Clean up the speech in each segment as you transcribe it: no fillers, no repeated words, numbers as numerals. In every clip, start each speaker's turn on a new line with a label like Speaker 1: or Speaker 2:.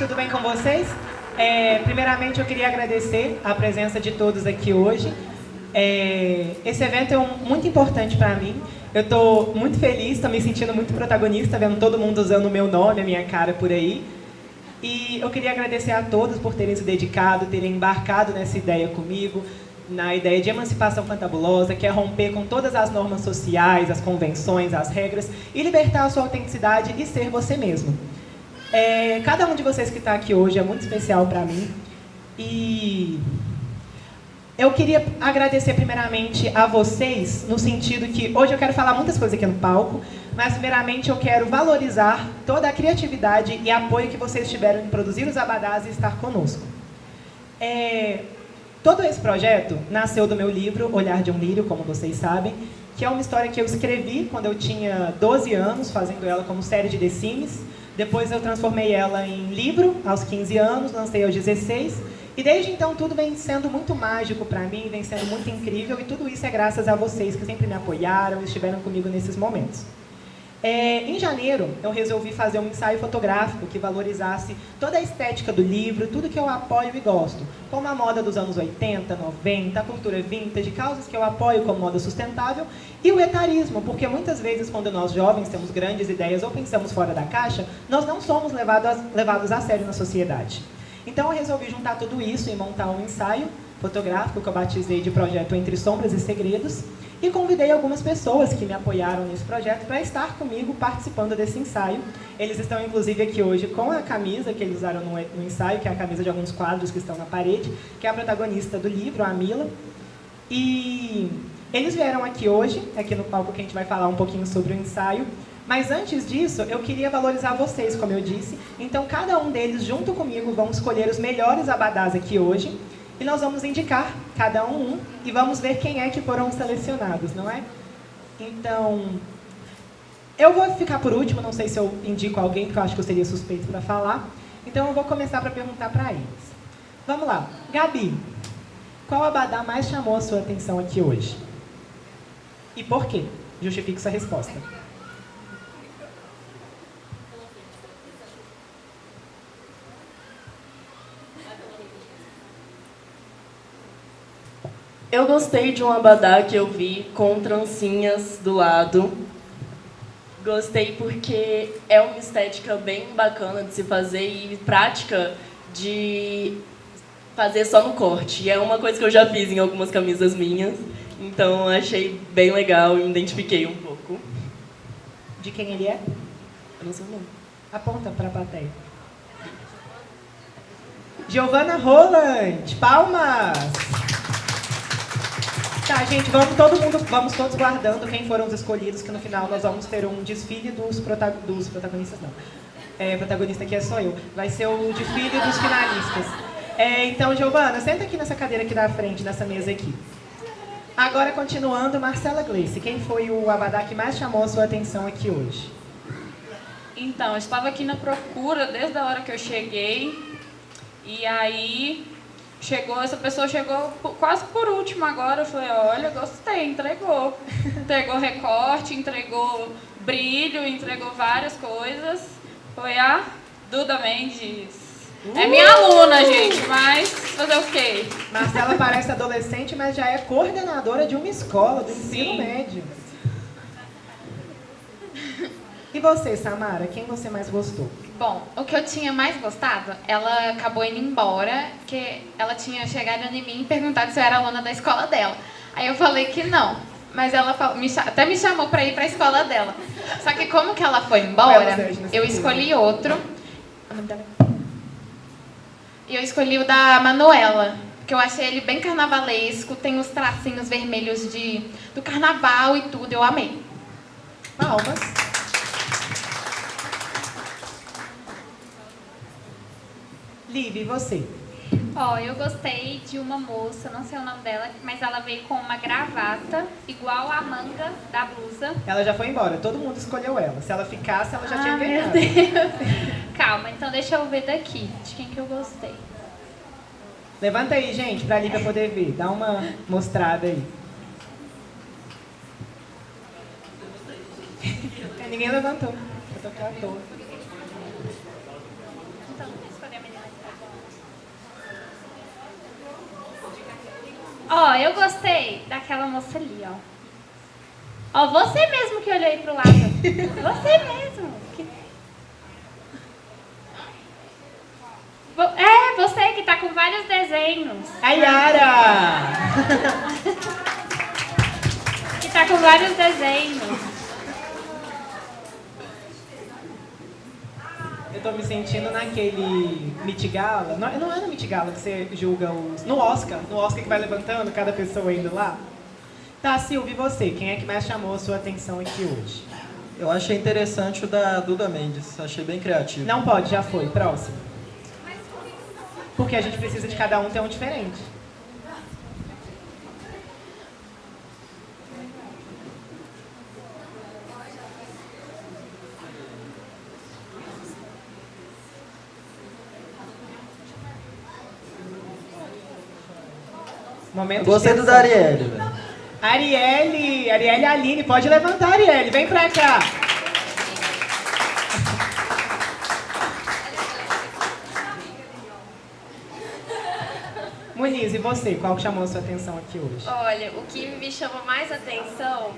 Speaker 1: tudo bem com vocês? Primeiramente, eu queria agradecer a presença de todos aqui hoje. Esse evento é muito importante para mim. Eu estou muito feliz, estou me sentindo muito protagonista, vendo todo mundo usando o meu nome, a minha cara por aí. E eu queria agradecer a todos por terem se dedicado, terem embarcado nessa ideia comigo, na ideia de emancipação fantabulosa, que é romper com todas as normas sociais, as convenções, as regras, e libertar a sua autenticidade e ser você mesmo. Cada um de vocês que está aqui hoje é muito especial para mim. E eu queria agradecer primeiramente a vocês, no sentido que hoje eu quero falar muitas coisas aqui no palco, mas primeiramente eu quero valorizar toda a criatividade e apoio que vocês tiveram em produzir os abadás e estar conosco. Todo esse projeto nasceu do meu livro Olhar de um Lírio, como vocês sabem, que é uma história que eu escrevi quando eu tinha 12 anos, fazendo ela como série de The Sims. Depois eu transformei ela em livro aos 15 anos, lancei aos 16. E desde então tudo vem sendo muito mágico para mim, vem sendo muito incrível. E tudo isso é graças a vocês que sempre me apoiaram e estiveram comigo nesses momentos. Em janeiro, eu resolvi fazer um ensaio fotográfico que valorizasse toda a estética do livro, tudo que eu apoio e gosto, como a moda dos anos 80, 90, a cultura vintage, causas que eu apoio como moda sustentável, e o etarismo, porque muitas vezes quando nós jovens temos grandes ideias ou pensamos fora da caixa, nós não somos levados a sério na sociedade. Então eu resolvi juntar tudo isso e montar um ensaio fotográfico que eu batizei de projeto Entre Sombras e Segredos, e convidei algumas pessoas que me apoiaram nesse projeto para estar comigo participando desse ensaio. Eles estão, inclusive, aqui hoje com a camisa que eles usaram no ensaio, que é a camisa de alguns quadros que estão na parede, que é a protagonista do livro, a Mila. E eles vieram aqui hoje, aqui no palco, que a gente vai falar um pouquinho sobre o ensaio. Mas antes disso, eu queria valorizar vocês, como eu disse. Então, cada um deles, junto comigo, vão escolher os melhores abadás aqui hoje. E nós vamos indicar cada um e vamos ver quem é que foram selecionados, não é? Então, eu vou ficar por último, não sei se eu indico alguém, porque eu acho que eu seria suspeito para falar. Então, eu vou começar para perguntar para eles. Vamos lá. Gabi, qual abadá mais chamou a sua atenção aqui hoje? E por quê? Justifique sua resposta.
Speaker 2: Eu gostei de um abadá que eu vi com trancinhas do lado. Gostei porque é uma estética bem bacana de se fazer e prática de fazer só no corte. E é uma coisa que eu já fiz em algumas camisas minhas. Então achei bem legal e me identifiquei um pouco.
Speaker 1: De quem ele é?
Speaker 2: Eu não sei o nome.
Speaker 1: Aponta para a plateia. Giovana Roland, palmas! Tá, gente, vamos todos guardando quem foram os escolhidos, que no final nós vamos ter um desfile dos protagonistas, não. Protagonista aqui é só eu. Vai ser o desfile dos finalistas. Então, Giovana, senta aqui nessa cadeira aqui da frente, nessa mesa aqui. Agora, continuando, Marcela Gleice, quem foi o abadá que mais chamou a sua atenção aqui hoje?
Speaker 3: Então, eu estava aqui na procura desde a hora que eu cheguei, e aí essa pessoa chegou quase por último agora. Eu falei, olha, gostei, entregou. Entregou recorte, entregou brilho, entregou várias coisas. Foi a Duda Mendes. É minha aluna, gente, mas fazer o quê?
Speaker 1: Marcela parece adolescente, mas já é coordenadora de uma escola do ensino médio. E você, Samara, quem você mais gostou?
Speaker 4: Bom, o que eu tinha mais gostado, ela acabou indo embora, porque ela tinha chegado em mim e perguntado se eu era aluna da escola dela. Aí eu falei que não, mas ela até me chamou para ir para a escola dela. Só que como que ela foi embora, eu escolhi outro. E eu escolhi o da Manuela, que eu achei ele bem carnavalesco, tem os tracinhos vermelhos do carnaval e tudo, eu amei.
Speaker 1: Palmas. Liv, e você?
Speaker 5: Eu gostei de uma moça, não sei o nome dela, mas ela veio com uma gravata igual a manga da blusa.
Speaker 1: Ela já foi embora, todo mundo escolheu ela. Se ela ficasse, ela já tinha ganhado.
Speaker 5: Meu Deus. Calma, então deixa eu ver daqui, de quem que eu gostei.
Speaker 1: Levanta aí, gente, pra Lívia poder ver. Dá uma mostrada aí. Ninguém levantou. Eu tô aqui à toa.
Speaker 5: Então, escolher a Ó, eu gostei daquela moça ali, ó. Ó, você mesmo que olhou aí pro lado. Você mesmo. É, você que tá com vários desenhos.
Speaker 1: A Yara!
Speaker 5: Que tá com vários desenhos.
Speaker 1: Eu tô me sentindo naquele Met Gala. Não é no Met Gala que você julga os... No Oscar que vai levantando cada pessoa indo lá. Tá, Silvia, e você? Quem é que mais chamou a sua atenção aqui hoje?
Speaker 6: Eu achei interessante o da Duda Mendes, achei bem criativo.
Speaker 1: Não pode, já foi. Próximo. Porque a gente precisa de cada um ter um diferente. Momento
Speaker 6: Eu gostei
Speaker 1: de
Speaker 6: do
Speaker 1: tensão.
Speaker 6: da Arielle, velho.
Speaker 1: Arielle Aline, pode levantar, Arielle, vem pra cá. Muniz, e você? Qual que chamou a sua atenção aqui hoje?
Speaker 7: Olha, o que me chama mais atenção...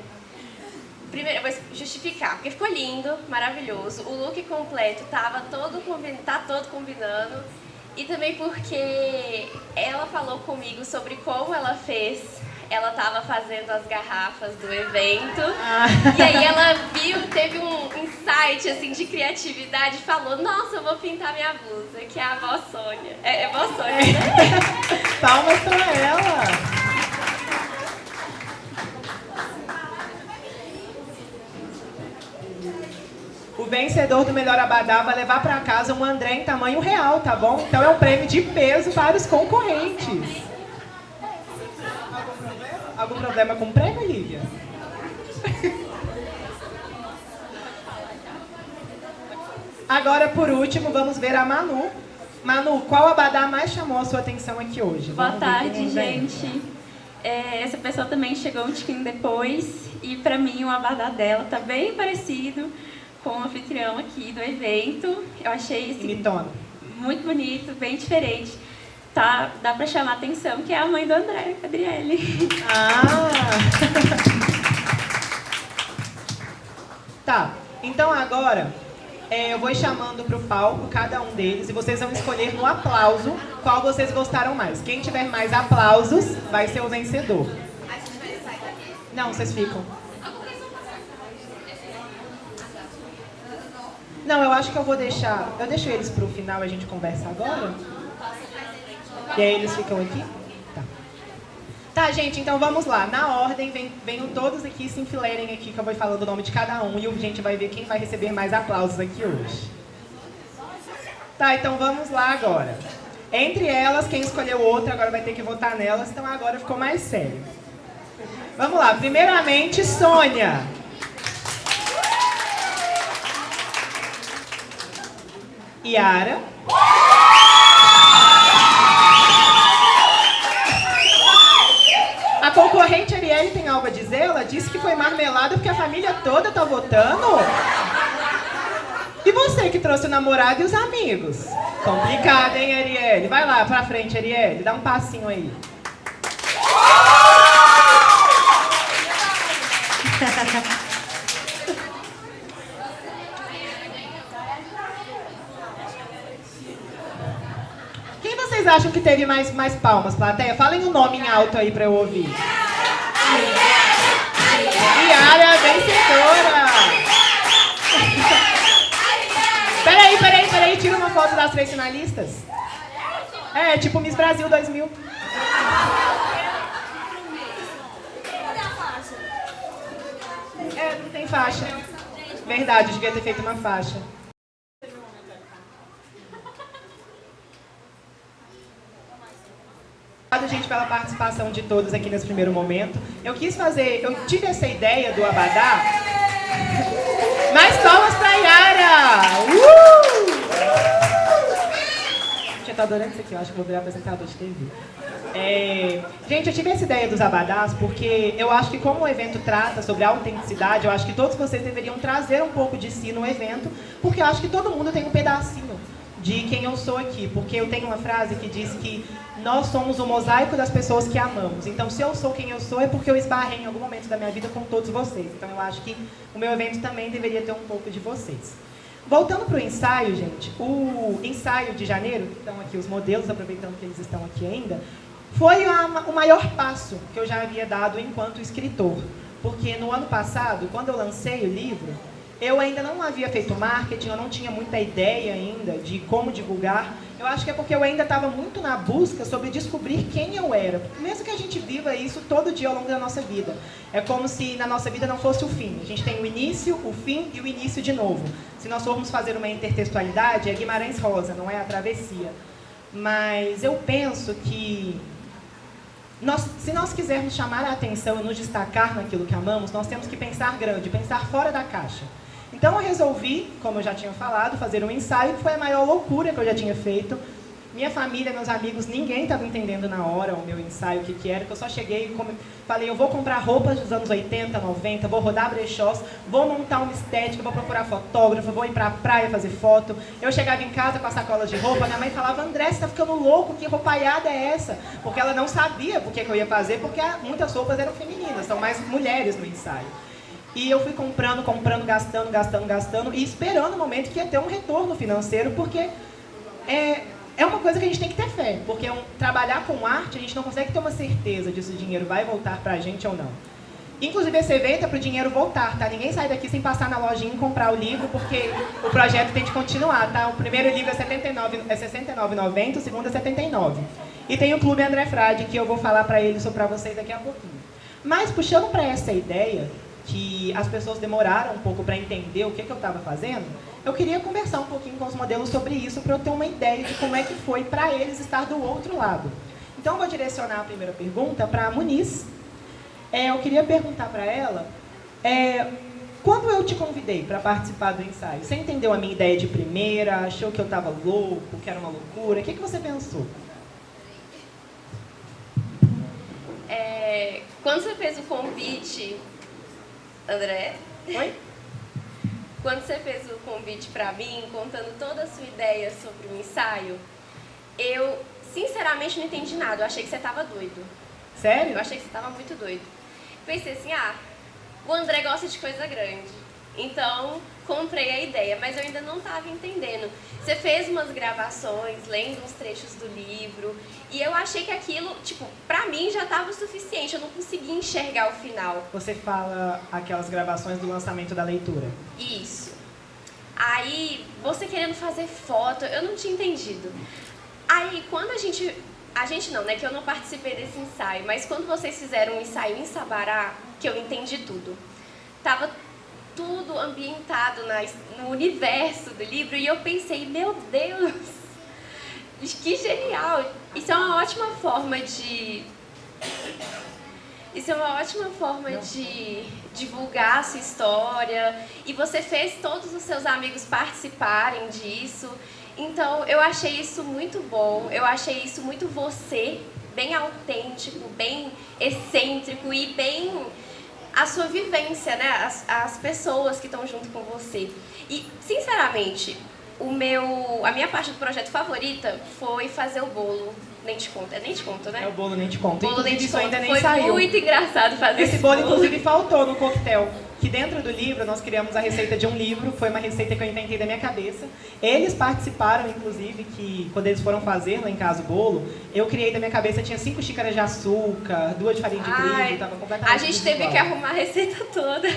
Speaker 7: Primeiro, eu vou justificar, porque ficou lindo, maravilhoso. O look completo tá todo combinando. E também porque ela falou comigo sobre como ela fez. Ela estava fazendo as garrafas do evento. E aí ela teve um insight assim, de criatividade e falou: nossa, eu vou pintar minha blusa, que é a avó Sônia. É avó Sônia, né?
Speaker 1: Palmas pra ela! O vencedor do melhor abadá vai levar pra casa um André em tamanho real, tá bom? Então é um prêmio de peso para os concorrentes. Algum problema com o prêmio, Lívia? Agora, por último, vamos ver a Manu. Manu, qual abadá mais chamou a sua atenção aqui hoje?
Speaker 8: Boa
Speaker 1: Vamos ver
Speaker 8: tarde,
Speaker 1: quem vem.
Speaker 8: gente. Essa pessoa também chegou um tiquinho depois e pra mim o abadá dela tá bem parecido com o anfitrião aqui do evento. Eu achei assim,
Speaker 1: Imitona.
Speaker 8: muito bonito, bem diferente. Tá, dá pra chamar a atenção que é a mãe do André, Adriele.
Speaker 1: Tá, então agora eu vou chamando pro palco cada um deles e vocês vão escolher no aplauso qual vocês gostaram mais. Quem tiver mais aplausos vai ser o vencedor. Não, vocês ficam. Não, eu acho que eu vou deixar... Eu deixo eles pro final e a gente conversa agora? E aí eles ficam aqui? Tá. Tá, gente, então vamos lá. Na ordem, venham todos aqui, se enfileirem aqui, que eu vou falando o nome de cada um e a gente vai ver quem vai receber mais aplausos aqui hoje. Tá, então vamos lá agora. Entre elas, quem escolheu outra agora vai ter que votar nelas, então agora ficou mais sério. Vamos lá, primeiramente, Sônia. Yara. A concorrente Arielle tem algo a dizer? Ela disse que foi marmelada porque a família toda tá votando. E você que trouxe o namorado e os amigos? Complicado, hein, Arielle? Vai lá pra frente, Arielle. Dá um passinho aí. Quem vocês acham que teve mais palmas, plateia? Falem o nome em alto aí pra eu ouvir. Yara, vencedora! Peraí, tira uma foto das 3 finalistas. É, tipo Miss Brasil 2000. É, não tem faixa. Verdade, devia ter feito uma faixa. Obrigada, gente, pela participação de todos aqui nesse primeiro momento. Eu tive essa ideia do abadá. Mais palmas pra Yara! Eu tô adorando isso aqui, eu acho que vou virar apresentador de TV. Gente, eu tive essa ideia dos abadás porque eu acho que como o evento trata sobre autenticidade, eu acho que todos vocês deveriam trazer um pouco de si no evento, porque eu acho que todo mundo tem um pedacinho de quem eu sou aqui, porque eu tenho uma frase que diz que nós somos o mosaico das pessoas que amamos. Então, se eu sou quem eu sou, é porque eu esbarrei em algum momento da minha vida com todos vocês. Então, eu acho que o meu evento também deveria ter um pouco de vocês. Voltando para o ensaio, gente, o ensaio de janeiro, que estão aqui os modelos, aproveitando que eles estão aqui ainda, foi o maior passo que eu já havia dado enquanto escritor. Porque no ano passado, quando eu lancei o livro, eu ainda não havia feito marketing, eu não tinha muita ideia ainda de como divulgar. Eu acho que é porque eu ainda estava muito na busca sobre descobrir quem eu era. Mesmo que a gente viva isso todo dia ao longo da nossa vida. É como se na nossa vida não fosse o fim. A gente tem o início, o fim e o início de novo. Se nós formos fazer uma intertextualidade, é Guimarães Rosa, não é a travessia. Mas eu penso que se nós quisermos chamar a atenção e nos destacar naquilo que amamos, nós temos que pensar grande, pensar fora da caixa. Então eu resolvi, como eu já tinha falado, fazer um ensaio, que foi a maior loucura que eu já tinha feito. Minha família, meus amigos, ninguém estava entendendo na hora o meu ensaio, o que era, que eu só cheguei e falei, eu vou comprar roupas dos anos 80, 90, vou rodar brechós, vou montar uma estética, vou procurar fotógrafo, vou ir para a praia fazer foto. Eu chegava em casa com as sacolas de roupa, minha mãe falava, André, você está ficando louco, que roupaiada é essa? Porque ela não sabia o que eu ia fazer, porque muitas roupas eram femininas, são mais mulheres no ensaio. E eu fui comprando, gastando, e esperando o momento que ia ter um retorno financeiro, porque é uma coisa que a gente tem que ter fé, porque trabalhar com arte, a gente não consegue ter uma certeza de se o dinheiro vai voltar pra gente ou não. Inclusive, esse evento é para o dinheiro voltar, tá? Ninguém sai daqui sem passar na lojinha e comprar o livro, porque o projeto tem de continuar, tá? O primeiro livro é R$69,90, o segundo é R$79. E tem o Clube André Frade, que eu vou falar para vocês daqui a pouquinho. Mas, puxando para essa ideia, que as pessoas demoraram um pouco para entender o que eu estava fazendo, eu queria conversar um pouquinho com os modelos sobre isso, para eu ter uma ideia de como é que foi para eles estar do outro lado. Então, eu vou direcionar a primeira pergunta para a Muniz. Eu queria perguntar para ela, quando eu te convidei para participar do ensaio, você entendeu a minha ideia de primeira, achou que eu estava louco, que era uma loucura? O que você pensou?
Speaker 7: Quando você fez o convite, André?
Speaker 1: Oi?
Speaker 7: Quando você fez o convite para mim, contando toda a sua ideia sobre o ensaio, eu, sinceramente, não entendi nada. Eu achei que você estava doido.
Speaker 1: Sério?
Speaker 7: Eu achei que você estava muito doido. Pensei assim, o André gosta de coisa grande. Então, comprei a ideia, mas eu ainda não estava entendendo. Você fez umas gravações, lendo uns trechos do livro, e eu achei que aquilo, pra mim já estava o suficiente, eu não conseguia enxergar o final.
Speaker 1: Você fala aquelas gravações do lançamento da leitura.
Speaker 7: Isso. Aí, você querendo fazer foto, eu não tinha entendido. Aí, quando a gente não, né, que eu não participei desse ensaio, mas quando vocês fizeram um ensaio em Sabará, que eu entendi tudo, tava tudo ambientado no universo do livro, e eu pensei, meu Deus, que genial! Isso é uma ótima forma de divulgar a sua história, e você fez todos os seus amigos participarem disso. Então, eu achei isso muito bom, eu achei isso muito você, bem autêntico, bem excêntrico e bem a sua vivência, né? As pessoas que estão junto com você. E, sinceramente, a minha parte do projeto favorita foi fazer o bolo. Nem te conto, nem te conto, né?
Speaker 1: É o bolo nem te conto.
Speaker 7: Bolo nem te
Speaker 1: isso
Speaker 7: conto.
Speaker 1: ainda nem
Speaker 7: foi
Speaker 1: saiu.
Speaker 7: Foi muito engraçado fazer
Speaker 1: esse bolo. Inclusive, faltou no coquetel. Que dentro do livro, nós criamos a receita de um livro. Foi uma receita que eu inventei da minha cabeça. Eles participaram, inclusive, que quando eles foram fazer lá em casa o bolo, eu criei da minha cabeça, tinha 5 xícaras de açúcar, 2 de farinha de trigo, tava completamente
Speaker 7: A gente teve que arrumar a receita toda.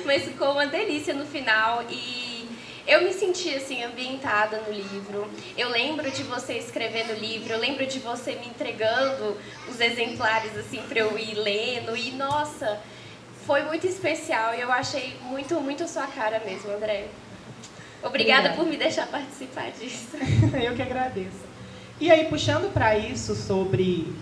Speaker 7: Mas ficou uma delícia no final. E eu me senti, assim, ambientada no livro. Eu lembro de você escrever no livro, eu lembro de você me entregando os exemplares, assim, para eu ir lendo. E, nossa, foi muito especial e eu achei muito, muito sua cara mesmo, André. Obrigada por me deixar participar disso.
Speaker 1: Eu que agradeço. E aí, puxando para isso, sobre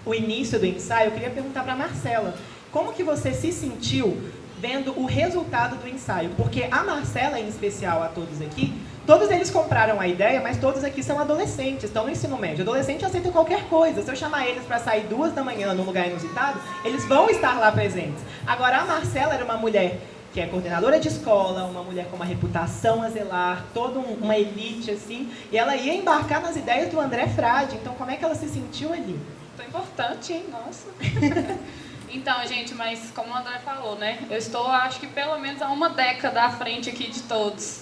Speaker 1: o início do ensaio, eu queria perguntar para a Marcela, como que você se sentiu vendo o resultado do ensaio? Porque a Marcela, em especial, a todos aqui, todos eles compraram a ideia, mas todos aqui são adolescentes, estão no ensino médio. Adolescente aceita qualquer coisa. Se eu chamar eles para sair 2 da manhã num lugar inusitado, eles vão estar lá presentes. Agora, a Marcela era uma mulher que que é coordenadora de escola, uma mulher com uma reputação a zelar, toda uma elite, assim, e ela ia embarcar nas ideias do André Frade. Então, como é que ela se sentiu ali?
Speaker 3: Tô importante, hein? Nossa. Então, gente, mas como o André falou, né? Eu estou, acho que pelo menos há uma década à frente aqui de todos.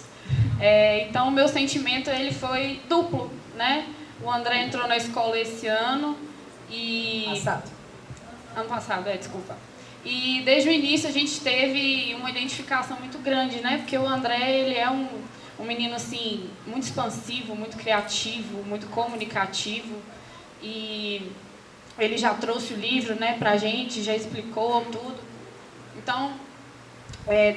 Speaker 3: Então, o meu sentimento, ele foi duplo, né? O André entrou na escola esse ano e...
Speaker 1: Passado.
Speaker 3: Ano passado, desculpa. E desde o início a gente teve uma identificação muito grande, né? Porque o André, ele é um menino, assim, muito expansivo, muito criativo, muito comunicativo. E ele já trouxe o livro, né, pra gente, já explicou tudo. Então,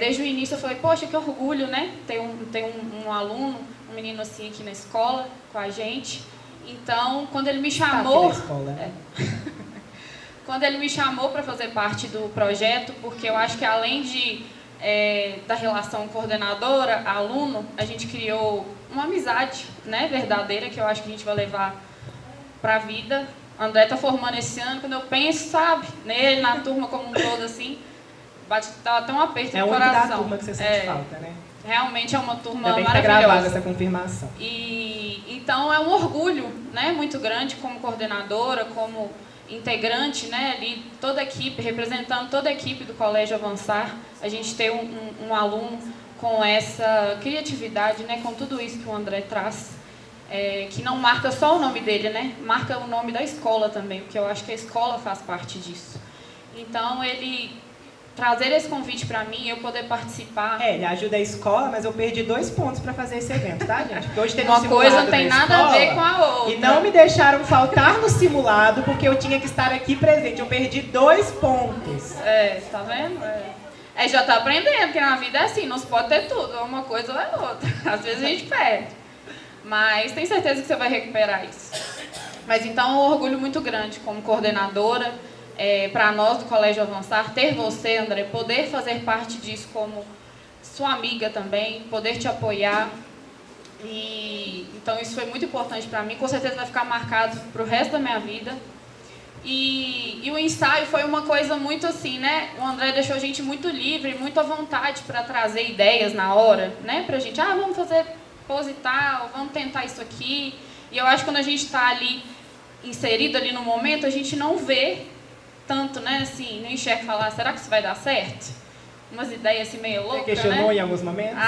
Speaker 3: desde o início eu falei, poxa, que orgulho, né? Ter um aluno, um menino assim aqui na escola, com a gente. Então, quando ele me chamou...
Speaker 1: Tá aqui na escola, né?
Speaker 3: Quando ele me chamou para fazer parte do projeto, porque eu acho que além da relação coordenadora-aluno, a gente criou uma amizade, né, verdadeira, que eu acho que a gente vai levar para a vida. O André está formando esse ano, quando eu penso, sabe, nele, na turma como um todo, assim, dá até um aperto no coração. É o único da
Speaker 1: turma que você sente falta, né?
Speaker 3: Realmente é uma turma
Speaker 1: Também
Speaker 3: maravilhosa.
Speaker 1: Tá gravada essa confirmação.
Speaker 3: E então é um orgulho, né, muito grande como coordenadora, como integrante, né, ali, toda a equipe, representando toda a equipe do Colégio Avançar, a gente ter um aluno com essa criatividade, né, com tudo isso que o André traz, que não marca só o nome dele, né, marca o nome da escola também, porque eu acho que a escola faz parte disso. Então, ele trazer esse convite para mim, eu poder participar...
Speaker 1: Ele ajuda a escola, mas eu perdi 2 pontos para fazer esse evento, tá, gente? Porque hoje teve
Speaker 3: uma
Speaker 1: um simulado
Speaker 3: coisa não tem nada a ver com a outra.
Speaker 1: E não me deixaram faltar no simulado, porque eu tinha que estar aqui presente. Eu perdi 2 pontos.
Speaker 3: Tá vendo? Já tá aprendendo que na vida é assim, não se pode ter tudo, é uma coisa ou é outra. Às vezes a gente perde. Mas tenho certeza que você vai recuperar isso. Mas então é um orgulho muito grande como coordenadora, para nós do Colégio Avançar, ter você, André, poder fazer parte disso como sua amiga também, poder te apoiar. Então isso foi muito importante para mim, com certeza vai ficar marcado para o resto da minha vida. E o ensaio foi uma coisa muito assim, né? O André deixou a gente muito livre, muito à vontade para trazer ideias na hora, né? Pra gente, vamos fazer pose e tal, vamos tentar isso aqui. E eu acho que quando a gente está ali, inserido ali no momento, a gente não vê tanto, né? Assim, não enxerga e falar, será que isso vai dar certo? Umas ideias assim meio loucas, né?
Speaker 1: Você questionou em alguns momentos?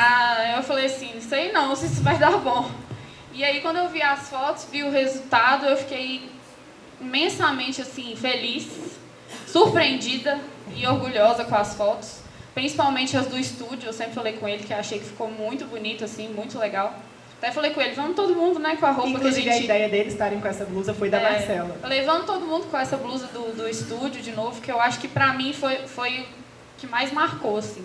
Speaker 3: Eu falei assim, não sei não se isso vai dar bom. E aí quando eu vi as fotos, vi o resultado, eu fiquei imensamente assim, feliz, surpreendida e orgulhosa com as fotos. Principalmente as do estúdio, eu sempre falei com ele que achei que ficou muito bonito, assim, muito legal. Até falei com ele, vamos todo mundo, né, com a roupa
Speaker 1: Inclusive,
Speaker 3: que a gente...
Speaker 1: a ideia deles estarem com essa blusa foi da Marcela.
Speaker 3: Falei, vamos todo mundo com essa blusa do estúdio de novo, que eu acho que pra mim foi o que mais marcou, assim.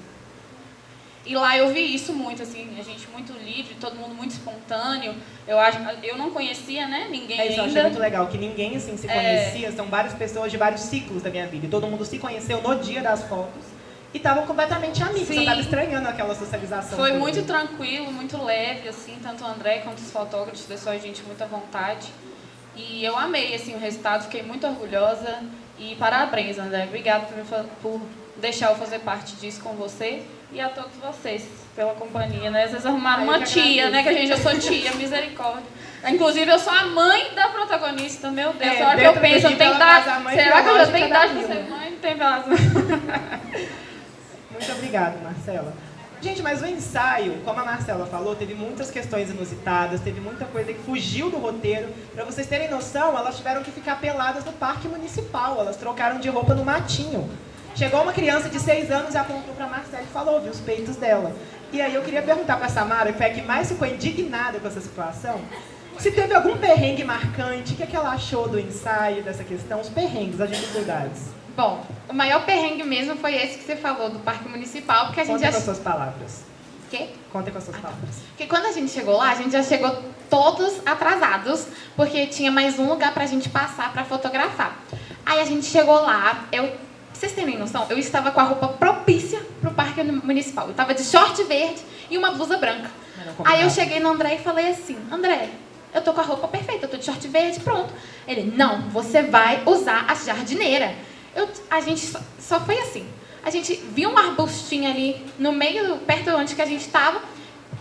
Speaker 3: E lá eu vi isso muito, assim, a gente muito livre, todo mundo muito espontâneo. Eu não conhecia, né, ninguém ainda.
Speaker 1: Isso eu achei muito legal, que ninguém, assim, se conhecia. São várias pessoas de vários ciclos da minha vida. E todo mundo se conheceu no dia das fotos. E estavam completamente amigos, eu estava estranhando aquela socialização.
Speaker 3: Foi muito tranquilo, muito leve, assim, tanto o André quanto os fotógrafos, deixou a gente muito à vontade. E eu amei, assim, o resultado, fiquei muito orgulhosa. E parabéns, André, obrigada por deixar eu fazer parte disso com você e a todos vocês pela companhia, né? Vocês arrumaram uma tia, né, que a gente já sou tia, misericórdia. Inclusive, eu sou a mãe da protagonista, meu Deus, a hora que eu penso, eu tenho que dar... Será que eu já tenho idade para ser mãe? Não tem razão.
Speaker 1: Muito obrigada, Marcela. Gente, mas o ensaio, como a Marcela falou, teve muitas questões inusitadas, teve muita coisa que fugiu do roteiro. Para vocês terem noção, elas tiveram que ficar peladas no parque municipal, elas trocaram de roupa no matinho. Chegou uma criança de 6 anos e apontou para a Marcela e falou, viu os peitos dela. E aí eu queria perguntar para a Samara, que foi a que mais ficou indignada com essa situação, se teve algum perrengue marcante, o que ela achou do ensaio, dessa questão, os perrengues, as dificuldades.
Speaker 4: Bom, o maior perrengue mesmo foi esse que você falou, do Parque Municipal, porque a gente
Speaker 1: Conta com as suas palavras.
Speaker 4: Quê?
Speaker 1: Conta com as suas palavras.
Speaker 4: Porque quando a gente chegou lá, a gente já chegou todos atrasados, porque tinha mais um lugar pra gente passar pra fotografar. Aí a gente chegou lá, pra vocês terem noção, eu estava com a roupa propícia pro Parque Municipal. Eu estava de short verde e uma blusa branca. Aí eu cheguei no André e falei assim, André, eu tô com a roupa perfeita, eu tô de short verde, pronto. Ele, não, você vai usar a jardineira. A gente só foi assim. A gente viu um arbustinho ali no meio, perto de onde que a gente estava,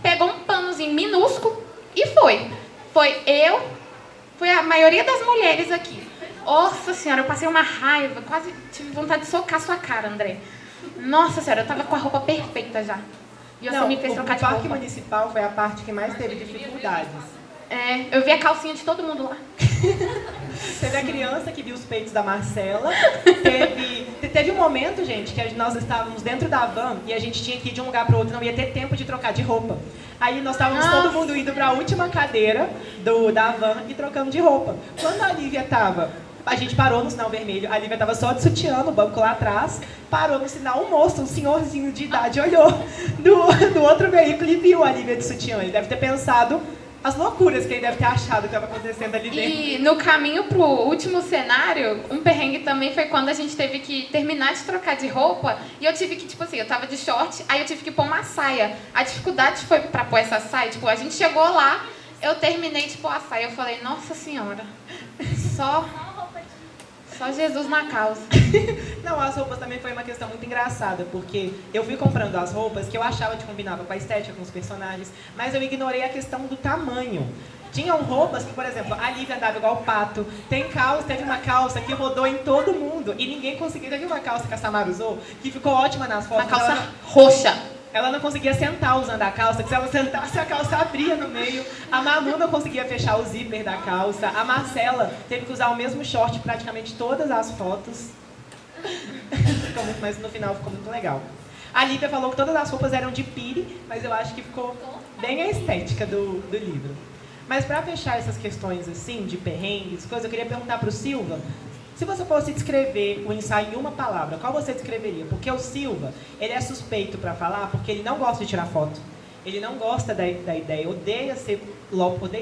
Speaker 4: pegou um panozinho minúsculo e foi. Foi a maioria das mulheres aqui. Nossa senhora, eu passei uma raiva, quase tive vontade de socar sua cara, André. Nossa senhora, eu tava com a roupa perfeita já. E você me fez trocar de roupa.
Speaker 1: O parque municipal foi a parte que mais teve dificuldades.
Speaker 4: Eu vi a calcinha de todo mundo lá.
Speaker 1: Teve a criança que viu os peitos da Marcela. Teve um momento, gente, que nós estávamos dentro da van e a gente tinha que ir de um lugar para o outro, não ia ter tempo de trocar de roupa. Aí nós estávamos todo mundo indo para a última cadeira da van e trocando de roupa. Quando a Lívia estava... A gente parou no sinal vermelho, a Lívia estava só de sutiã no banco lá atrás, parou no sinal, um moço, um senhorzinho de idade, olhou do outro veículo e viu a Lívia de sutiã. Ele deve ter pensado as loucuras que ele deve ter achado que estava acontecendo ali dentro.
Speaker 4: E no caminho pro último cenário, um perrengue também foi quando a gente teve que terminar de trocar de roupa e eu tive que, tipo assim, eu tava de short, aí eu tive que pôr uma saia. A dificuldade foi pra pôr essa saia, tipo, a gente chegou lá, eu terminei de pôr a saia, eu falei, nossa senhora, só Jesus na causa.
Speaker 1: Não, as roupas também foi uma questão muito engraçada, porque eu fui comprando as roupas que eu achava que combinava com a estética, com os personagens, mas eu ignorei a questão do tamanho. Tinham roupas que, por exemplo, a Lívia andava igual o pato. Teve uma calça que rodou em todo mundo e ninguém conseguia. Teve uma calça que a Samara usou, que ficou ótima nas fotos.
Speaker 4: Uma calça roxa.
Speaker 1: Ela não conseguia sentar usando a calça, que se ela sentasse, a calça abria no meio. A Manu não conseguia fechar o zíper da calça. A Marcela teve que usar o mesmo short praticamente todas as fotos. Mas no final ficou muito legal. A Lívia falou que todas as roupas eram de pire, mas eu acho que ficou bem a estética do livro. Mas para fechar essas questões assim, de perrengues, coisas, eu queria perguntar para o Silva, se você fosse descrever o ensaio em uma palavra, qual você descreveria? Porque o Silva, ele é suspeito para falar porque ele não gosta de tirar foto. Ele não gosta da ideia, odeia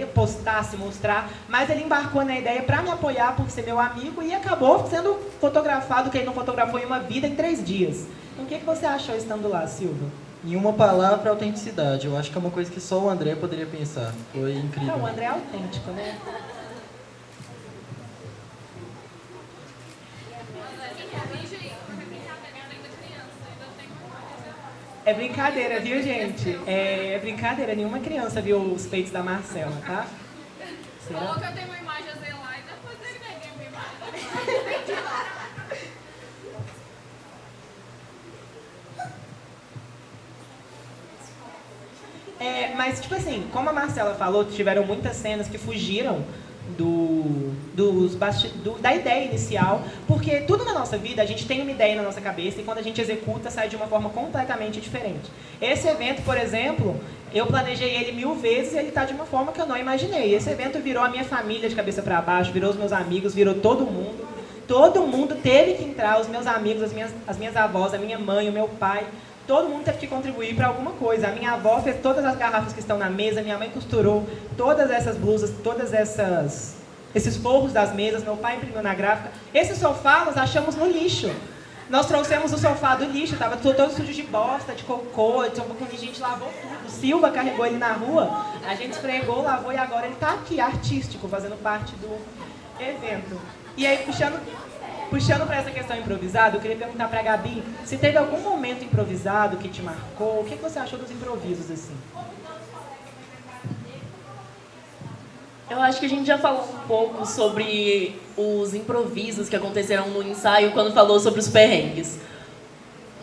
Speaker 1: postar, se mostrar, mas ele embarcou na ideia para me apoiar por ser meu amigo e acabou sendo fotografado, que ele não fotografou em uma vida, em 3 dias. Então, o que você achou estando lá, Silva?
Speaker 6: Em uma palavra, autenticidade. Eu acho que é uma coisa que só o André poderia pensar. Foi incrível.
Speaker 1: Não, o André é autêntico, né? É brincadeira, viu, gente? É brincadeira, nenhuma criança viu os peitos da Marcela, tá?
Speaker 3: Falou que eu tenho uma imagem a zelar e depois ele neguei minha imagem.
Speaker 1: Mas, tipo assim, como a Marcela falou, tiveram muitas cenas que fugiram da ideia inicial, porque tudo na nossa vida, a gente tem uma ideia na nossa cabeça e quando a gente executa, sai de uma forma completamente diferente. Esse evento, por exemplo, eu planejei ele 1000 vezes e ele está de uma forma que eu não imaginei. Esse evento virou a minha família de cabeça para baixo, virou os meus amigos, virou todo mundo. Todo mundo teve que entrar, os meus amigos, as minhas avós, a minha mãe, o meu pai. Todo mundo teve que contribuir para alguma coisa. A minha avó fez todas as garrafas que estão na mesa, minha mãe costurou todas essas blusas, esses forros das mesas, meu pai imprimiu na gráfica. Esse sofá nós achamos no lixo. Nós trouxemos o sofá do lixo, estava todo sujo de bosta, de cocô, a gente lavou tudo. O Silva carregou ele na rua, a gente esfregou, lavou e agora ele está aqui, artístico, fazendo parte do evento. E aí, puxando para essa questão improvisada, eu queria perguntar para a Gabi se teve algum momento improvisado que te marcou. O que você achou dos improvisos, assim?
Speaker 2: Eu acho que a gente já falou um pouco sobre os improvisos que aconteceram no ensaio quando falou sobre os perrengues.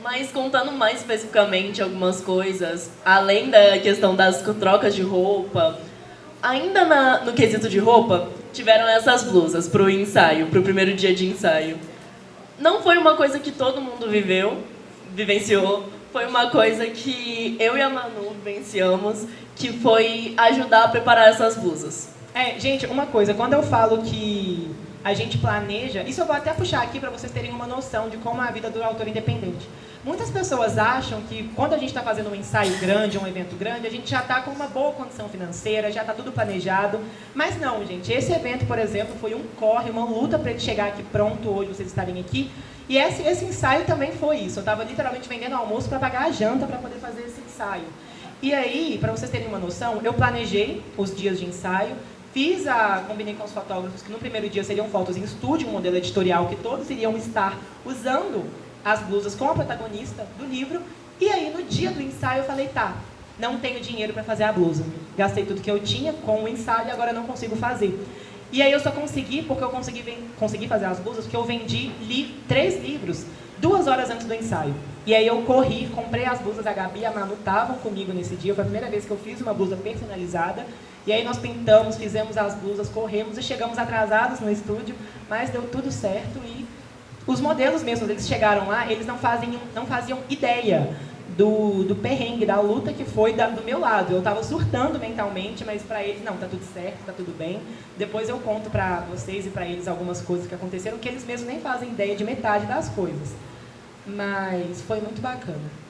Speaker 2: Mas contando mais especificamente algumas coisas, além da questão das trocas de roupa, ainda no quesito de roupa, tiveram essas blusas para o ensaio, para o primeiro dia de ensaio. Não foi uma coisa que todo mundo vivenciou, foi uma coisa que eu e a Manu vivenciamos, que foi ajudar a preparar essas blusas.
Speaker 1: Gente, uma coisa, quando eu falo que a gente planeja, isso eu vou até puxar aqui para vocês terem uma noção de como é a vida do autor independente. Muitas pessoas acham que quando a gente está fazendo um ensaio grande, um evento grande, a gente já está com uma boa condição financeira, já está tudo planejado. Mas não, gente. Esse evento, por exemplo, foi um corre, uma luta para ele chegar aqui pronto hoje, vocês estarem aqui. E esse ensaio também foi isso. Eu estava literalmente vendendo almoço para pagar a janta para poder fazer esse ensaio. E aí, para vocês terem uma noção, eu planejei os dias de ensaio, combinei com os fotógrafos que no primeiro dia seriam fotos em estúdio, um modelo editorial que todos iriam estar usando as blusas com a protagonista do livro. E aí, no dia do ensaio, eu falei, tá, não tenho dinheiro para fazer a blusa. Gastei tudo que eu tinha com o ensaio e agora não consigo fazer. E aí eu só consegui, porque eu consegui fazer as blusas, porque eu vendi 3 livros 2 horas antes do ensaio. E aí eu corri, comprei as blusas, a Gabi e a Manu estavam comigo nesse dia, foi a primeira vez que eu fiz uma blusa personalizada. E aí nós pintamos, fizemos as blusas, corremos e chegamos atrasados no estúdio, mas deu tudo certo. E os modelos mesmo, eles chegaram lá, eles não faziam ideia do perrengue, da luta que foi do meu lado. Eu estava surtando mentalmente, mas para eles, não, tá tudo certo, tá tudo bem. Depois eu conto para vocês e para eles algumas coisas que aconteceram, que eles mesmos nem fazem ideia de metade das coisas. Mas foi muito bacana.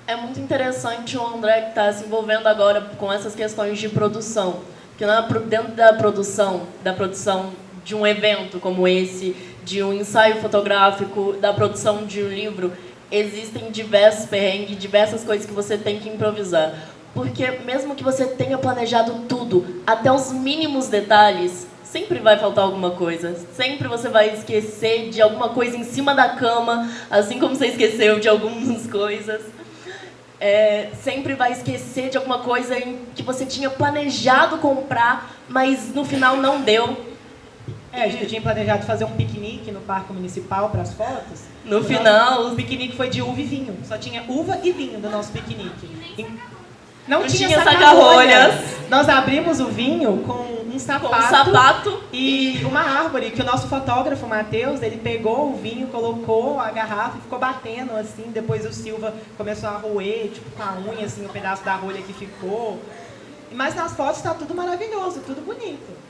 Speaker 2: É muito interessante o André que está se envolvendo agora com essas questões de produção. Porque dentro da produção de um evento como esse, de um ensaio fotográfico, da produção de um livro, existem diversos perrengues, diversas coisas que você tem que improvisar. Porque mesmo que você tenha planejado tudo, até os mínimos detalhes, sempre vai faltar alguma coisa. Sempre você vai esquecer de alguma coisa em cima da cama, assim como você esqueceu de algumas coisas. Sempre vai esquecer de alguma coisa que você tinha planejado comprar, mas no final não deu.
Speaker 1: A gente tinha planejado fazer um piquenique no Parque Municipal para as fotos.
Speaker 2: No final...
Speaker 1: O piquenique foi de uva e vinho. Só tinha uva e vinho no nosso piquenique. Não
Speaker 2: tinha saca-rolhas.
Speaker 1: Nós abrimos o vinho com um sapato e uma árvore, que o nosso fotógrafo, Matheus, ele pegou o vinho, colocou a garrafa e ficou batendo, assim. Depois o Silva começou a roer, tipo, com a unha, assim, o pedaço da rolha que ficou. Mas nas fotos está tudo maravilhoso, tudo bonito.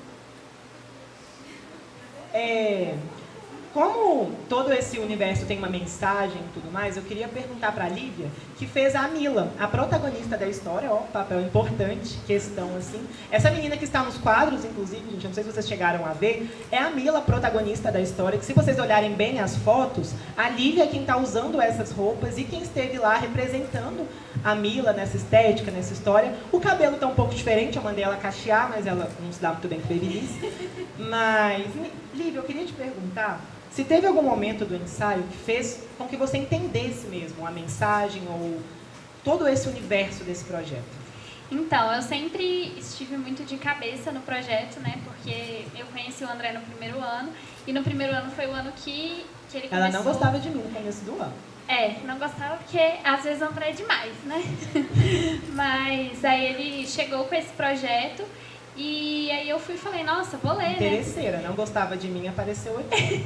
Speaker 1: Como todo esse universo tem uma mensagem e tudo mais, eu queria perguntar para a Lívia, que fez a Mila, a protagonista da história, papel importante, questão assim. Essa menina que está nos quadros, inclusive, gente, eu não sei se vocês chegaram a ver, é a Mila, protagonista da história, que se vocês olharem bem as fotos, a Lívia é quem está usando essas roupas e quem esteve lá representando a Mila nessa estética, nessa história. O cabelo está um pouco diferente, eu mandei ela cachear, mas ela não se dá muito bem com babyliss. Mas, Lívia, eu queria te perguntar se teve algum momento do ensaio que fez com que você entendesse mesmo a mensagem ou todo esse universo desse projeto.
Speaker 5: Então, eu sempre estive muito de cabeça no projeto, né? Porque eu conheci o André no primeiro ano, e no primeiro ano foi o ano que ele começou...
Speaker 1: Ela não gostava de mim no começo do ano.
Speaker 5: Não gostava porque às vezes o André é demais, né? Mas aí ele chegou com esse projeto, e aí eu fui e falei, nossa, vou ler,
Speaker 1: Interesseira, não gostava de mim, apareceu aqui.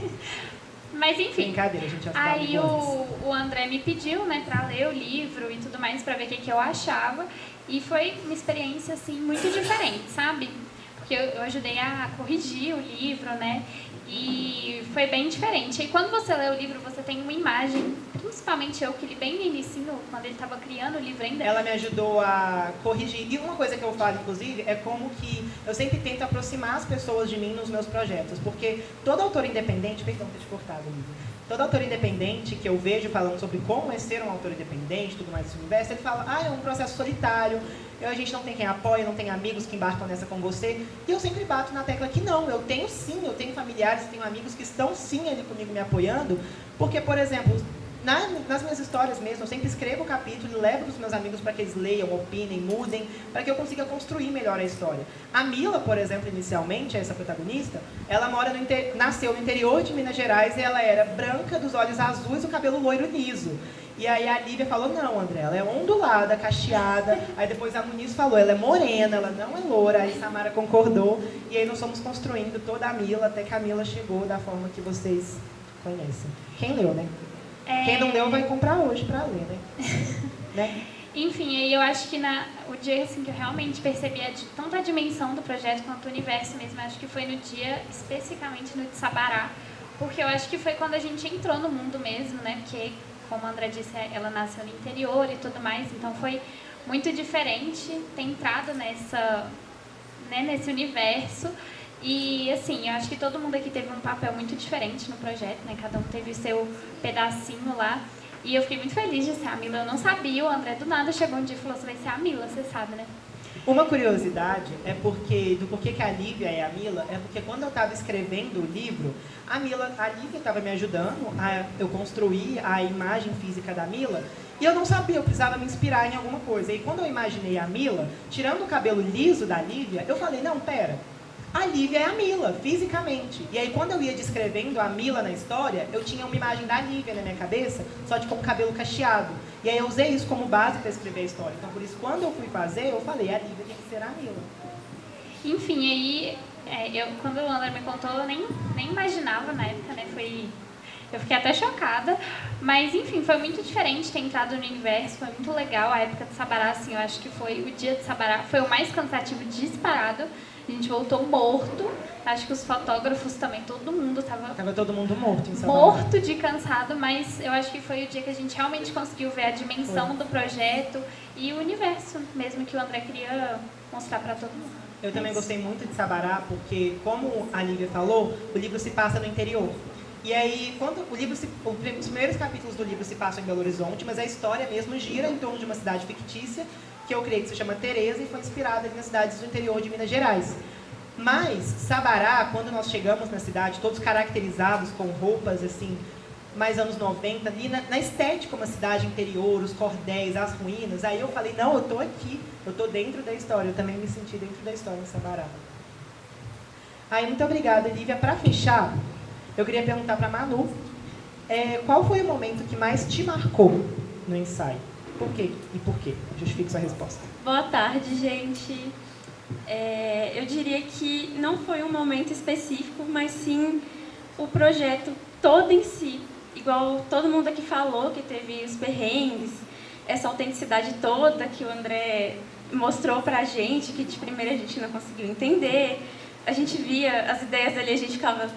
Speaker 5: Mas enfim,
Speaker 1: brincadeira, a gente já
Speaker 5: aí o André me pediu, né, pra ler o livro e tudo mais, pra ver o que eu achava. E foi uma experiência, assim, muito diferente, sabe? Porque eu ajudei a corrigir o livro, né? E foi bem diferente. E quando você lê o livro, você tem uma imagem, principalmente eu, que li bem no início, quando ele estava criando o livro ainda.
Speaker 1: Ela me ajudou a corrigir. E uma coisa que eu falo, inclusive, é como que eu sempre tento aproximar as pessoas de mim nos meus projetos. Porque todo autor independente... Perdão, ter te cortado, Lívia. Todo autor independente que eu vejo falando sobre como é ser um autor independente, tudo mais desse universo, ele fala, é um processo solitário, a gente não tem quem apoia, não tem amigos que embarcam nessa com você. E eu sempre bato na tecla que não, eu tenho sim, eu tenho familiares, tenho amigos que estão sim ali comigo me apoiando, porque, por exemplo, nas minhas histórias mesmo, eu sempre escrevo o capítulo e levo para os meus amigos para que eles leiam, opinem, mudem, para que eu consiga construir melhor a história. A Mila, por exemplo, inicialmente, essa protagonista, ela nasceu no interior de Minas Gerais e ela era branca, dos olhos azuis, o cabelo loiro liso. E aí a Lívia falou, não, André, ela é ondulada, cacheada. Aí depois a Muniz falou, ela é morena, ela não é loura. Aí Samara concordou. E aí nós fomos construindo toda a Mila, até que a Mila chegou da forma que vocês conhecem. Quem leu, né? Quem não leu vai comprar hoje para ler, né?
Speaker 5: Enfim, aí eu acho que o dia assim, que eu realmente percebi tanto a dimensão do projeto quanto o universo mesmo, acho que foi no dia, especificamente no de Sabará, porque eu acho que foi quando a gente entrou no mundo mesmo, né? Porque, como a André disse, ela nasceu no interior e tudo mais, então foi muito diferente ter entrado nesse universo. E, assim, eu acho que todo mundo aqui teve um papel muito diferente no projeto, né? Cada um teve o seu pedacinho lá. E eu fiquei muito feliz de ser a Mila. Eu não sabia, o André do nada chegou um dia e falou, você vai ser a Mila, você sabe, né?
Speaker 1: Uma curiosidade é do porquê que a Lívia é a Mila, é porque quando eu estava escrevendo o livro, a Lívia estava me ajudando a eu construir a imagem física da Mila, e eu não sabia, eu precisava me inspirar em alguma coisa. E quando eu imaginei a Mila, tirando o cabelo liso da Lívia, eu falei, não, pera, a Lívia é a Mila, fisicamente. E aí, quando eu ia descrevendo a Mila na história, eu tinha uma imagem da Lívia na minha cabeça, só de com o cabelo cacheado. E aí eu usei isso como base para escrever a história. Então, por isso, quando eu fui fazer, eu falei, a Lívia tem que ser a Mila.
Speaker 5: Enfim, aí, quando o André me contou, eu nem imaginava na época, né? Eu fiquei até chocada. Mas, enfim, foi muito diferente ter entrado no universo, foi muito legal. A época de Sabará, assim, eu acho que foi o dia de Sabará, foi o mais cansativo disparado. A gente voltou morto. Acho que os fotógrafos também, todo mundo
Speaker 1: Tava todo mundo morto em Sabará.
Speaker 5: morto de cansado, mas eu acho que foi o dia que a gente realmente conseguiu ver a dimensão do projeto e o universo mesmo que o André queria mostrar para todo mundo.
Speaker 1: Eu também gostei muito de Sabará, porque, como a Lívia falou, o livro se passa no interior. E aí, quando os primeiros capítulos do livro se passam em Belo Horizonte, mas a história mesmo gira em torno de uma cidade fictícia, que eu creio que se chama Tereza, e foi inspirada nas cidades do interior de Minas Gerais. Mas Sabará, quando nós chegamos na cidade, todos caracterizados com roupas assim, mais anos 90, ali na estética, uma cidade interior, os cordéis, as ruínas, aí eu falei, não, eu tô aqui, eu tô dentro da história, eu também me senti dentro da história em Sabará. Aí, muito obrigada, Lívia. Para fechar, eu queria perguntar para a Manu, qual foi o momento que mais te marcou no ensaio? Por quê? E por quê? Justifique sua resposta.
Speaker 8: Boa tarde, gente. Eu diria que não foi um momento específico, mas sim o projeto todo em si. Igual todo mundo aqui falou, que teve os perrengues, essa autenticidade toda que o André mostrou pra gente, que de primeira a gente não conseguiu entender. A gente via as ideias dele e a gente ficava,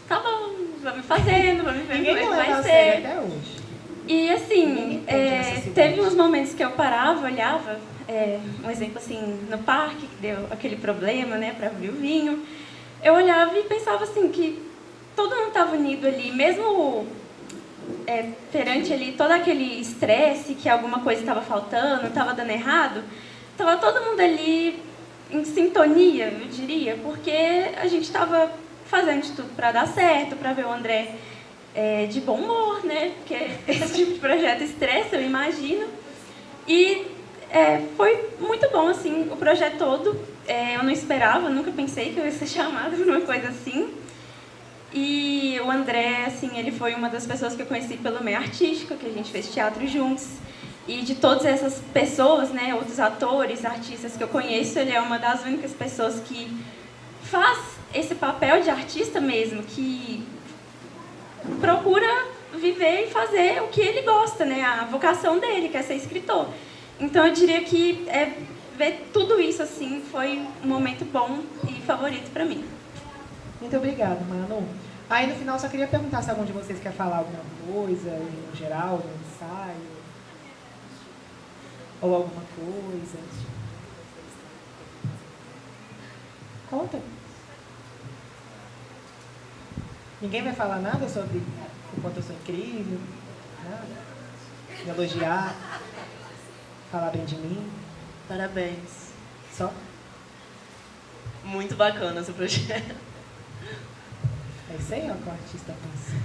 Speaker 8: tá bom, vamos fazendo, vamos ver como é que vai ser.
Speaker 1: Até hoje.
Speaker 8: E assim, teve uns momentos que eu parava, olhava, um exemplo assim, no parque, que deu aquele problema, né, para abrir o vinho. Eu olhava e pensava assim, que todo mundo estava unido ali, mesmo perante ali todo aquele estresse, que alguma coisa estava faltando, estava dando errado, estava todo mundo ali em sintonia, eu diria, porque a gente estava fazendo de tudo para dar certo, para ver o André de bom humor, né? Porque esse tipo de projeto estressa, eu imagino. E foi muito bom, assim, o projeto todo. Eu não esperava, nunca pensei que eu ia ser chamada por uma coisa assim. E o André, assim, ele foi uma das pessoas que eu conheci pelo meio artístico, que a gente fez teatro juntos. E de todas essas pessoas, né, outros atores, artistas que eu conheço, ele é uma das únicas pessoas que faz esse papel de artista mesmo, que procura viver e fazer o que ele gosta, né, a vocação dele, que é ser escritor. Então eu diria que ver tudo isso assim foi um momento bom e favorito para mim.
Speaker 1: Muito obrigada, Manu. Aí no final só queria perguntar se algum de vocês quer falar alguma coisa, no geral, no ensaio, ou alguma coisa. Conta. Ninguém vai falar nada sobre o quanto eu sou incrível? Nada? Me elogiar? Falar bem de mim?
Speaker 2: Parabéns.
Speaker 1: Só?
Speaker 2: Muito bacana esse projeto.
Speaker 1: É isso aí, ó, que o artista passa.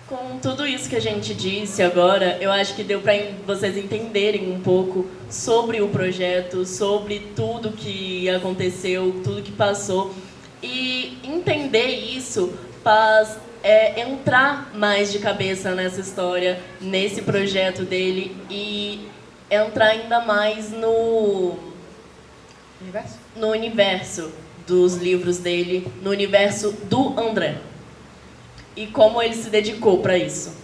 Speaker 2: Com tudo isso que a gente disse agora, eu acho que deu para vocês entenderem um pouco sobre o projeto, sobre tudo que aconteceu, tudo que passou. E entender isso faz entrar mais de cabeça nessa história, nesse projeto dele e entrar ainda mais no universo dos livros dele, no universo do André. E como ele se dedicou para isso.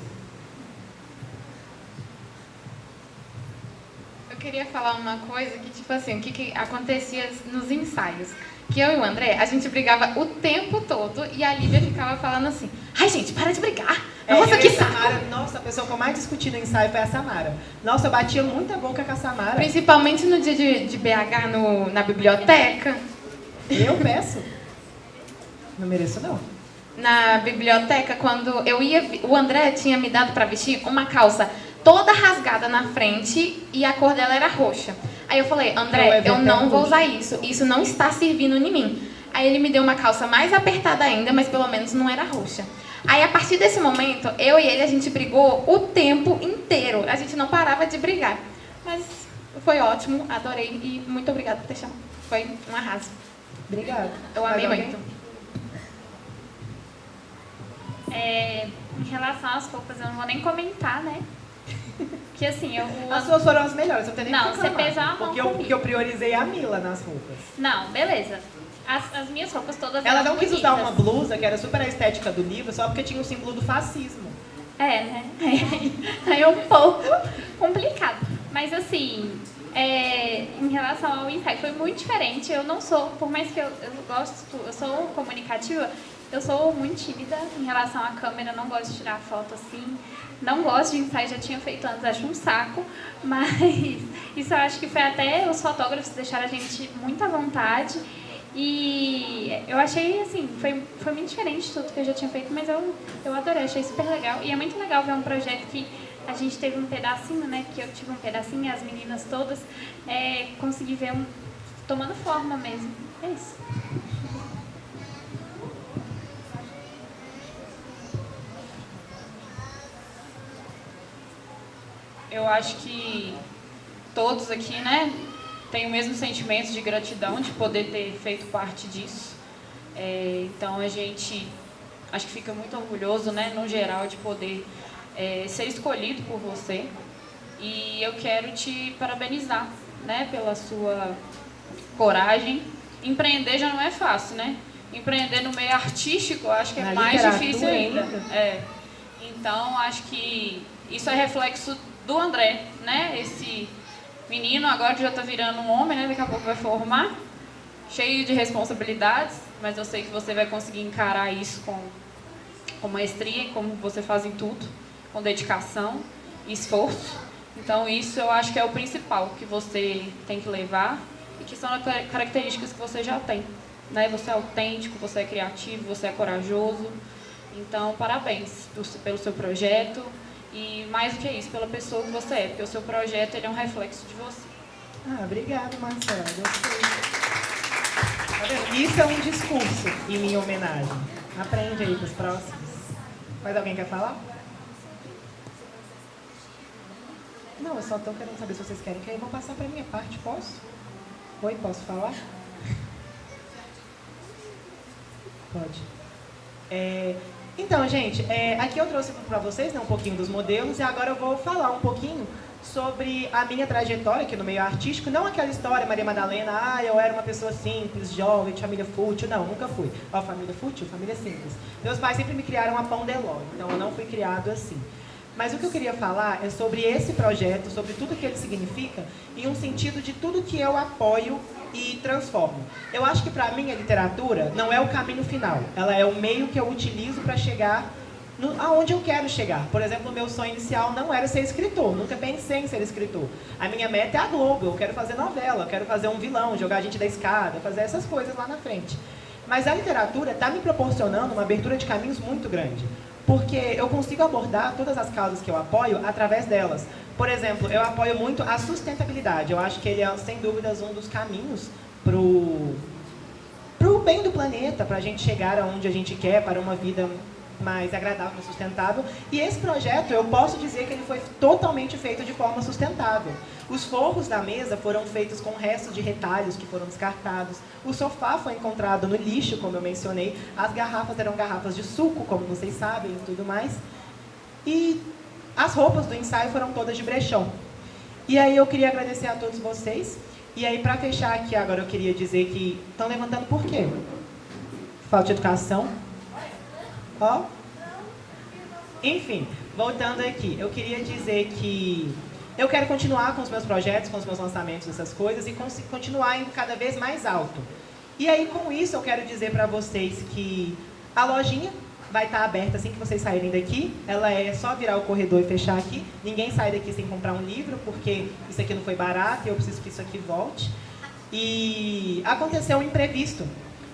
Speaker 4: Eu queria falar uma coisa que, tipo assim, o que acontecia nos ensaios. Que eu e o André, a gente brigava o tempo todo e a Lívia ficava falando assim, ai gente, para de brigar. Nossa, que saco.
Speaker 1: Nossa, a pessoa que eu mais discuti no ensaio foi a Samara. Nossa, eu batia muita boca com a Samara.
Speaker 4: Principalmente no dia de BH, na biblioteca.
Speaker 1: Eu peço. Não mereço, não.
Speaker 4: Na biblioteca, quando eu ia... O André tinha me dado para vestir uma calça toda rasgada na frente e a cor dela era roxa. Aí eu falei, André, eu não vou usar isso não está servindo em mim. Aí ele me deu uma calça mais apertada ainda, mas pelo menos não era roxa. Aí a partir desse momento, eu e ele, a gente brigou o tempo inteiro. A gente não parava de brigar. Mas foi ótimo, adorei e muito obrigada por ter chamado. Foi um arraso.
Speaker 1: Obrigada.
Speaker 4: Eu amei muito.
Speaker 5: Em relação às roupas, eu não vou nem comentar, né? Porque assim,
Speaker 1: As suas foram as melhores, eu tenho nem
Speaker 5: Não,
Speaker 1: que
Speaker 5: você
Speaker 1: reclamar,
Speaker 5: pesou a mão
Speaker 1: porque
Speaker 5: comigo.
Speaker 1: eu priorizei a Mila nas roupas.
Speaker 5: Não, beleza. As minhas roupas todas
Speaker 1: Ela
Speaker 5: eram
Speaker 1: não quis usar uma
Speaker 5: bonitas.
Speaker 1: blusa que era super a estética do livro, só porque tinha o símbolo do fascismo.
Speaker 5: Né? Aí é um pouco complicado. Mas assim, em relação ao ensaio, foi muito diferente. Eu não sou, por mais que eu sou comunicativa, eu sou muito tímida em relação à câmera, não gosto de tirar foto assim. Não gosto de ensaio, já tinha feito antes, acho um saco. Mas isso eu acho que foi até os fotógrafos deixaram a gente muito à vontade. E eu achei, assim, foi muito diferente de tudo que eu já tinha feito, mas eu adorei, achei super legal. E é muito legal ver um projeto que a gente teve um pedacinho, né, que eu tive um pedacinho, e as meninas todas, consegui ver tomando forma mesmo. É isso.
Speaker 3: Eu acho que todos aqui, né, têm o mesmo sentimento de gratidão de poder ter feito parte disso. Então a gente acho que fica muito orgulhoso, né, no geral, de poder ser escolhido por você. E eu quero te parabenizar, né, pela sua coragem. Empreender já não é fácil, né? Empreender no meio artístico, eu acho que é mais difícil ainda. Então acho que isso é reflexo do André, né? Esse menino agora que já está virando um homem, né? Daqui a pouco vai formar, cheio de responsabilidades, mas eu sei que você vai conseguir encarar isso com maestria, como você faz em tudo, com dedicação e esforço. Então isso eu acho que é o principal que você tem que levar e que são as características que você já tem, né? Você é autêntico, você é criativo, você é corajoso. Então parabéns pelo seu projeto. E mais do que isso, pela pessoa que você é, porque o seu projeto ele é um reflexo de você.
Speaker 1: Obrigada, Marcela. Gostei. Tá vendo? Isso é um discurso em minha homenagem. Aprende aí com os próximos. Mais alguém quer falar? Não, eu só estou querendo saber se vocês querem que aí vão passar para a minha parte. Posso? Oi, posso falar? Pode. Então, gente, aqui eu trouxe para vocês, né, um pouquinho dos modelos e agora eu vou falar um pouquinho sobre a minha trajetória aqui no meio artístico. Não aquela história, Maria Madalena, eu era uma pessoa simples, jovem, de família fútil. Não, nunca fui. Família fútil, família simples. Meus pais sempre me criaram a pão de ló, então eu não fui criado assim. Mas o que eu queria falar é sobre esse projeto, sobre tudo que ele significa, em um sentido de tudo que eu apoio e transformo. Eu acho que para mim a literatura não é o caminho final, ela é o meio que eu utilizo para chegar aonde eu quero chegar. Por exemplo, o meu sonho inicial não era ser escritor, nunca pensei em ser escritor. A minha meta é a Globo, eu quero fazer novela, eu quero fazer um vilão, jogar a gente da escada, fazer essas coisas lá na frente. Mas a literatura está me proporcionando uma abertura de caminhos muito grande, porque eu consigo abordar todas as causas que eu apoio através delas. Por exemplo, eu apoio muito a sustentabilidade. Eu acho que ele é, sem dúvidas, um dos caminhos para o bem do planeta, para a gente chegar aonde a gente quer, para uma vida mais agradável e sustentável. E esse projeto, eu posso dizer que ele foi totalmente feito de forma sustentável. Os forros da mesa foram feitos com restos de retalhos que foram descartados. O sofá foi encontrado no lixo, como eu mencionei. As garrafas eram garrafas de suco, como vocês sabem, e tudo mais. E as roupas do ensaio foram todas de brechão. E aí eu queria agradecer a todos vocês. E aí, para fechar aqui agora, eu queria dizer que estão levantando por quê? Falta de educação? Ó. Enfim, voltando aqui, eu queria dizer que eu quero continuar com os meus projetos, com os meus lançamentos, essas coisas, e continuar indo cada vez mais alto. E aí, com isso, eu quero dizer para vocês que a lojinha vai estar aberta assim que vocês saírem daqui. Ela é só virar o corredor e fechar aqui. Ninguém sai daqui sem comprar um livro, porque isso aqui não foi barato e eu preciso que isso aqui volte. E aconteceu um imprevisto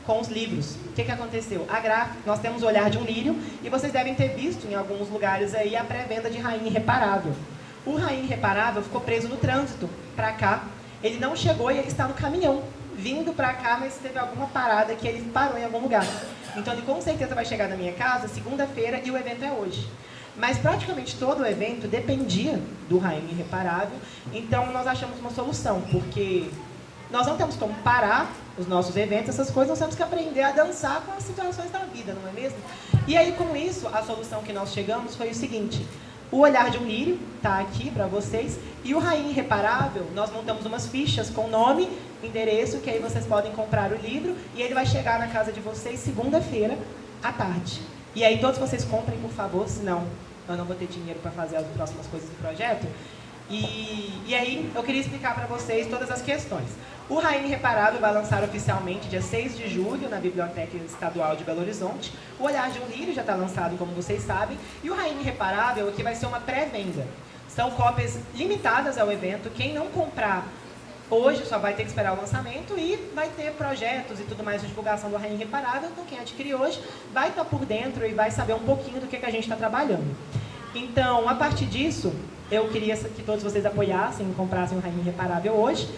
Speaker 1: com os livros. O que aconteceu? A gráfica, nós temos o Olhar de um Lírio, e vocês devem ter visto em alguns lugares aí a pré-venda de Rainha Irreparável. O Rainha Irreparável ficou preso no trânsito para cá, Ele não chegou e ele está no caminhão, vindo para cá, mas teve alguma parada que ele parou em algum lugar. Então ele com certeza vai chegar na minha casa segunda-feira e o evento é hoje. Mas praticamente todo o evento dependia do Rainha Irreparável, então nós achamos uma solução, porque nós não temos como parar os nossos eventos, essas coisas, nós temos que aprender a dançar com as situações da vida, não é mesmo? E aí, com isso, a solução que nós chegamos foi o seguinte: o Olhar de um Lírio está aqui para vocês, e o Rainha Irreparável, nós montamos umas fichas com nome, endereço, que aí vocês podem comprar o livro, e ele vai chegar na casa de vocês segunda-feira à tarde. E aí todos vocês comprem, por favor, senão eu não vou ter dinheiro para fazer as próximas coisas do projeto. E aí eu queria explicar para vocês todas as questões. O Rainha Irreparável vai lançar oficialmente dia 6 de julho na Biblioteca Estadual de Belo Horizonte. O Olhar de um Lírio já está lançado, como vocês sabem. E o Rainha Irreparável aqui vai ser uma pré-venda. São cópias limitadas ao evento. Quem não comprar hoje só vai ter que esperar o lançamento e vai ter projetos e tudo mais de divulgação do Rainha Irreparável. Então quem adquirir hoje vai estar por dentro e vai saber um pouquinho do que a gente está trabalhando. Então, a partir disso, eu queria que todos vocês apoiassem e comprassem o Rainha Irreparável hoje.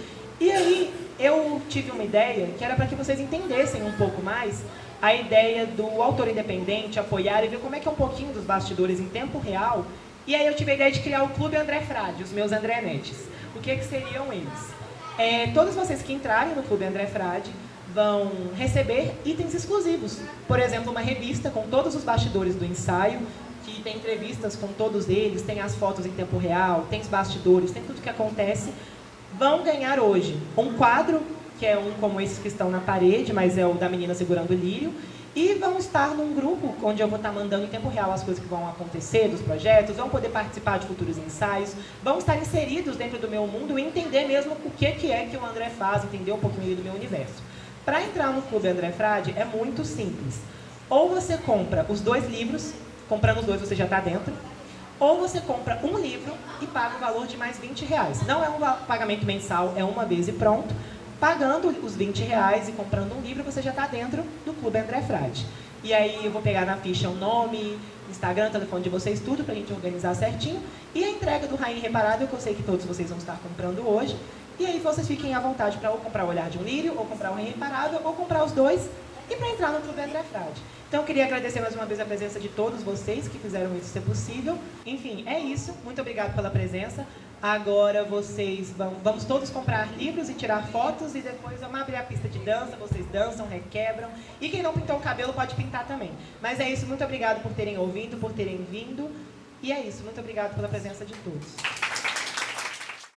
Speaker 1: E aí, eu tive uma ideia que era para que vocês entendessem um pouco mais a ideia do autor independente, apoiar e ver como é que é um pouquinho dos bastidores em tempo real. E aí eu tive a ideia de criar o Clube André Frade, os meus Andrenetes. O que seriam eles? Todos vocês que entrarem no Clube André Frade vão receber itens exclusivos. Por exemplo, uma revista com todos os bastidores do ensaio, que tem entrevistas com todos eles, tem as fotos em tempo real, tem os bastidores, tem tudo que acontece. Vão ganhar hoje um quadro, que é um como esses que estão na parede, mas é o da menina segurando o lírio, e vão estar num grupo onde eu vou estar mandando em tempo real as coisas que vão acontecer, dos projetos, vão poder participar de futuros ensaios, vão estar inseridos dentro do meu mundo e entender mesmo o que é que o André faz, entender um pouquinho do meu universo. Para entrar no Clube André Frade é muito simples. Ou você compra os 2 livros, comprando os 2 você já está dentro, ou você compra um livro e paga o valor de mais R$20. Não é um pagamento mensal, é uma vez e pronto. Pagando os R$20 e comprando um livro, você já está dentro do Clube André Frade. E aí eu vou pegar na ficha o nome, Instagram, telefone de vocês, tudo para a gente organizar certinho. E a entrega do Rainha Irreparável, que eu sei que todos vocês vão estar comprando hoje. E aí vocês fiquem à vontade para ou comprar o Olhar de um Lírio, ou comprar o Rainha Irreparável, ou comprar os 2 e para entrar no Clube André Frade. Então, eu queria agradecer mais uma vez a presença de todos vocês que fizeram isso ser possível. Enfim, é isso. Muito obrigado pela presença. Agora vocês vamos todos comprar livros e tirar fotos e depois vamos abrir a pista de dança, vocês dançam, requebram. E quem não pintou o cabelo pode pintar também. Mas é isso, muito obrigado por terem ouvido, por terem vindo. E é isso, muito obrigado pela presença de todos.